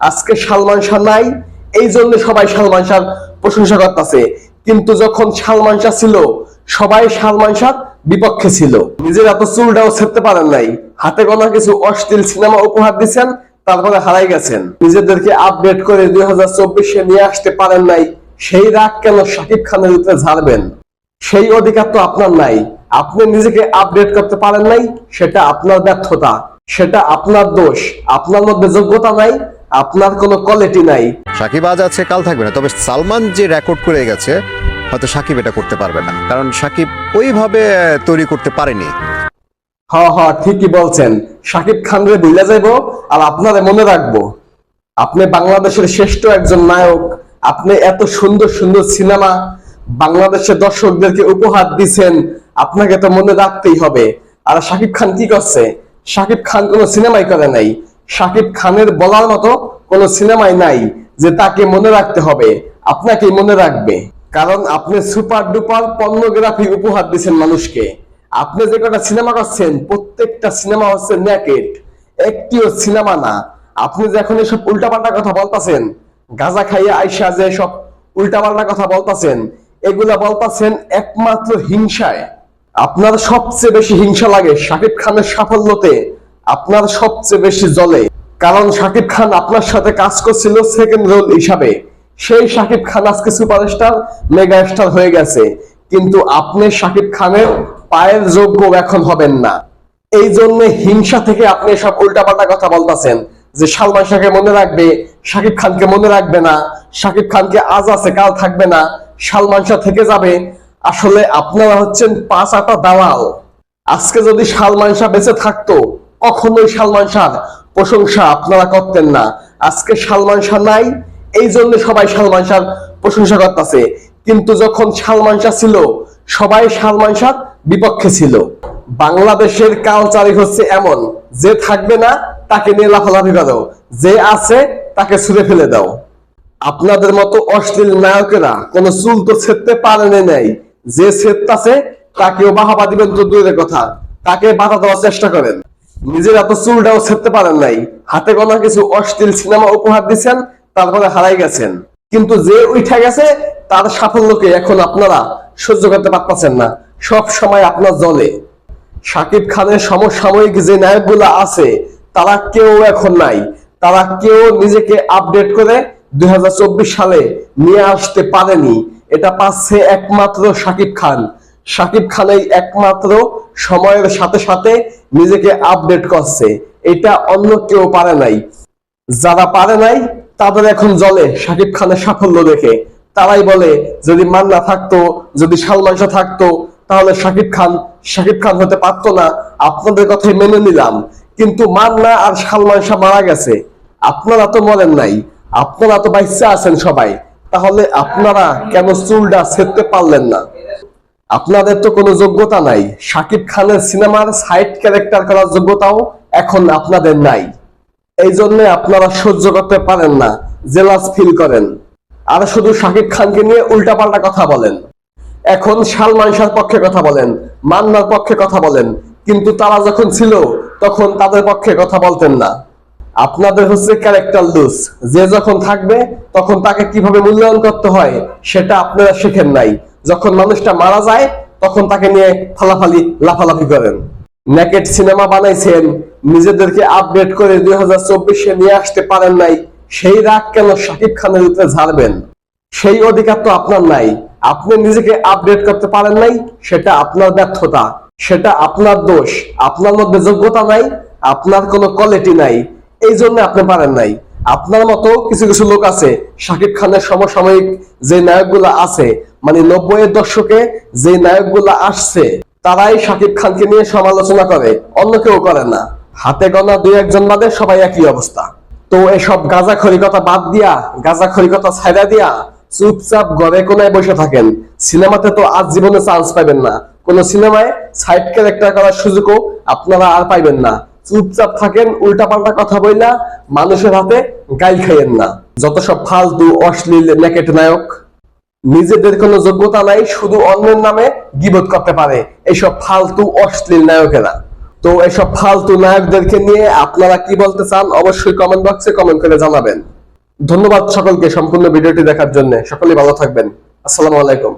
আজকে সালমান শাহ নাই, এই জন্য সবাই সালমান শাহর প্রশংসা করতেছে। কিন্তু যখন সালমান শাহ ছিল, সবাই সালমান শাহর বিপক্ষে ছিল। নিজের এত চুলটাও ছেড়তে পারেন নাই, হাতে গোনা কিছু অশ্লীল সিনেমা উপহার দিচ্ছেন, তারপরে হারাই গেছেন। নিজেদেরকে আপডেট করে 2024-এ নিয়ে আসতে পারেন নাই, সেই রাগ কেন শাকিব খানের উপরে ঝাড়বেন? সেই অধিকার তো আপনার নাই। আপনি নিজেকে আপডেট করতে পারেন নাই, সেটা আপনার ব্যর্থতা, সেটা আপনার দোষ। আপনার মধ্যে যোগ্যতা নাই, আপনার কোনো কোয়ালিটি নাই। সাকিব আজ আছে, কাল থাকবে না। তবে সালমান যে রেকর্ড করে গেছে, হয়তো সাকিব এটা করতে পারবে না, কারণ সাকিব ওইভাবে তৈরি করতে পারেনি। ঠিকই বলছেন। শাকিব খান রে ভুলে যাইবো আর আপনারে মনে রাখবো। আপনি বাংলাদেশের শ্রেষ্ঠ একজন নায়ক। আপনি এত সুন্দর সুন্দর সিনেমা বাংলাদেশের দর্শকদেরকে উপহার দিচ্ছেন, আপনাকে তো মনে রাখতেই হবে। আর শাকিব খান কি করছে? শাকিব খান কোনো সিনেমাই করে নাই। শাকিব খানের বলার মতো কোনো সিনেমাই নাই যে তাকে মনে রাখতে হবে। আপনাকেই মনে রাখবে, কারণ আপনি সুপার ডুপার পর্নোগ্রাফি উপহার দিচ্ছেন মানুষকে। আপনি যে কটা সিনেমা করছেন, প্রত্যেকটা সিনেমা হচ্ছে নেকেড, একটিও সিনেমা না। আপনি যে এখন এসব উল্টাপাল্টা কথা বলতেছেন, গাঁজা খাইয়ে আইসা যে সব উল্টাপাল্টা কথা বলতেছেন, এগুলা বলতেছেন একমাত্র হিংসায়। আপনার সবচেয়ে বেশি হিংসা লাগে শাকিব খানের সাফল্যতে, আপনার সবচেয়ে বেশি জ্বলে। কারণ শাকিব খান আপনার সাথে কাজ করছিল সেকেন্ড রোল হিসাবে। সেই শাকিব খান আজকে সুপারস্টার, মেগা স্টার হয়ে গেছে, কিন্তু আপনি শাকিব খানের পায়ের যোগ্য এখন হবেন না। এই জন্য হিংসা থেকে আপনি সব উল্টাপাল্টা কথা বলতেছেন যে সালমান শাহকে মনে রাখবে, শাকিব খানকে মনে রাখবে না, শাকিব খানকে আজ আছে কাল থাকবে না, সালমান শাহ থেকে যাবে। আসলে আপনারা হচ্ছেন পাঁচ আটা দালাল। আজকে যদি সালমান শাহ বেঁচে থাকতো, কখনোই সালমান শাহর প্রশংসা আপনারা করতেন না। আজকে সালমান শাহ নাই, এই জন্য সবাই সালমান শাহর প্রশংসা করতেছে। কিন্তু যখন সালমান শাহ ছিল, সবাই সালমান শাহর বিপক্ষে ছিল। বাংলাদেশের কালচারই হচ্ছে এমন, যে থাকবে না তাকে নিয়ে লাফালাফি করো, যে আছে তাকে ছুঁড়ে ফেলে দাও। আপনাদের মতো অশ্লীল নায়কেরা কোনো চুল তো ছেড়তে পারেন নাই। যে ছেড়তাছে তাকেও বাহাবা দিবেন তো দূরের কথা, তাকে বাধা দেওয়ার চেষ্টা করেন। নিজের এত চুলটাও ছেড়তে পারেন নাই, হাতে গোনা কিছু অশ্লীল সিনেমা উপহার দিচ্ছেন, তারপরে হারাই গেছেন। কিন্তু যে উঠা গেছে, তার সাফল্যকে এখন আপনারা সহ্য করতে পারতেছেন না। সব সময় আপনার জ্বলে। শাকিব খানের সমসাময়িক যে নায়কগুলা আছে, তারা কেউ এখন নাই। তারা কেউ নিজেকে আপডেট করে 2024 সালে নিয়ে আসতে পারেনি। এটা পাচ্ছে একমাত্র শাকিব খান। শাকিব খানই একমাত্র সময়ের সাথে সাথে নিজেকে আপডেট করছে, এটা অন্য কেউ পারে নাই। যারা পারে নাই তাদের এখন জ্বলে শাকিব খানের সাফল্য দেখে। তারাই বলে যদি মান্না থাকতো, যদি সালমান শাহ থাকতো, তাহলে শাকিব খান হতে পারতো না। আপনাদের কথাই মেনে নিলাম, কিন্তু মান্না আর সালমান শাহ মারা গেছে, আপনারা তো মরেন নাই, আপনারা তো বাইচা আছেন সবাই। তাহলে আপনারা কেন চুলটা ছেড়তে পারলেন না? আপনাদের তো কোনো যোগ্যতা নাই। শাকিব খানের সিনেমার সাইড ক্যারেক্টার করার যোগ্যতাও এখন আপনাদের নাই। এই জন্য আপনারা সহ্য করতে পারেন না, জেলাস ফিল করেন, আর শুধু শাকিব খানকে নিয়ে উল্টাপাল্টা কথা বলেন। এখন সালমান শাহর পক্ষে কথা বলেন, মান্নার পক্ষে কথা বলেন, কিন্তু তারা যখন ছিল তখন তাদের পক্ষে কথা বলতেন না। আপনাদের হচ্ছে ক্যারেক্টার লুজ। যে যখন থাকবে তখন তাকে কিভাবে মূল্যায়ন করতে হয় সেটা আপনারা শেখেন নাই। যখন মানুষটা মারা যায় তখন তাকে নিয়ে ফালাফালি লাফালাফি করেন। নেকেট সিনেমা বানাইছেন, নিজেদেরকে আপডেট করে 2024-এ নিয়ে আসতে পারেন নাই, সেই রাগ কেন শাকিব খানের উপরে ঝাড়বেন? সেই অধিকার তো আপনার নাই। আপনি নিজেকে আপডেট করতে পারেন নাই, সেটা আপনার ব্যর্থতা, সেটা আপনার দোষ। আপনার মধ্যে যোগ্যতা নাই, আপনার কোনো কোয়ালিটি নাই, এই জন্য আপনি পারেন নাই। আপনার মতো কিছু কিছু লোক আছে, শাকিব খানের সমসাময়িক যে নায়কগুলা আছে, মানে 90-এর দশকে যে নায়কগুলা আসছে, তারাই শাকিব খানকে নিয়ে সমালোচনা করে, অন্য কেউ করে না। হাতে গোনা দুই একজন বাদে সবাই একই অবস্থা। তো এসব গাঁজাখড়ি কথা বাদ দিয়া, গাঁজাখড়ি কথা ছাইড়া দিয়া চুপচাপ ঘরে কোনায় বসে থাকেন। সিনেমাতে তো আজ জীবনে চান্স পাইবেন না, কোন সিনেমায় সাইড ক্যারেক্টার করার সুযোগও আপনারা আর পাইবেন না। চুপচাপ থাকেন, উল্টাপাল্টা কথা বইলা মানুষের হাতে গাইল খাইয়েন না। যত সব ফালতু অশ্লীল নেকেট নায়ক, নিজেদের কোনো যোগ্যতা নাই, শুধু অন্যের নামে গীবত করতে পারে এইসব ফালতু অশ্লীল নায়কেরা। তো এসব ফালতু নায়কদেরকে নিয়ে আপনারা কি বলতে চান অবশ্যই কমেন্ট বক্সে কমেন্ট করে জানাবেন। ধন্যবাদ সকলকে সম্পূর্ণ ভিডিওটি দেখার জন্য। সকলেই ভালো থাকবেন। আসসালামু আলাইকুম।